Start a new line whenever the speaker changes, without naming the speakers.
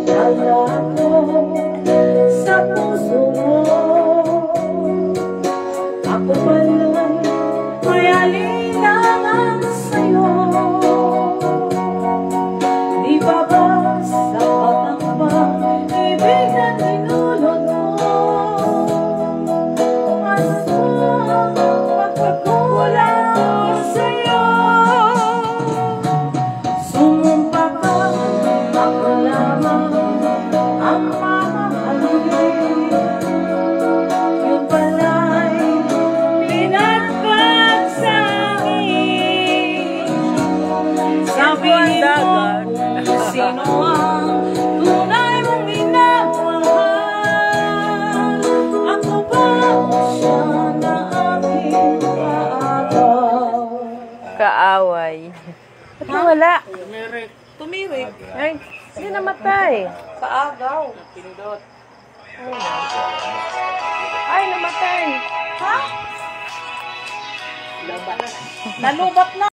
Wala ko sa puso mo. Ako pala'y may alinlangan sa'yo. Di ba ba sapat ang pag-ibig na tinulog mo? Ano ang pagkakulang ko sa'yo? Sumumpa ka, ako lamang ang mamahalin. Yun pala'y pinagpag sa'kin. Sabihin mo kung sino ang tunay mong minamahal. Ako ba siya na aking
Kaaway. Ba't nawala?
tumirik?
Ay, hindi namatay.
Sa agaw. Pindot.
Ay, namatay.
Ha? Nalubat na.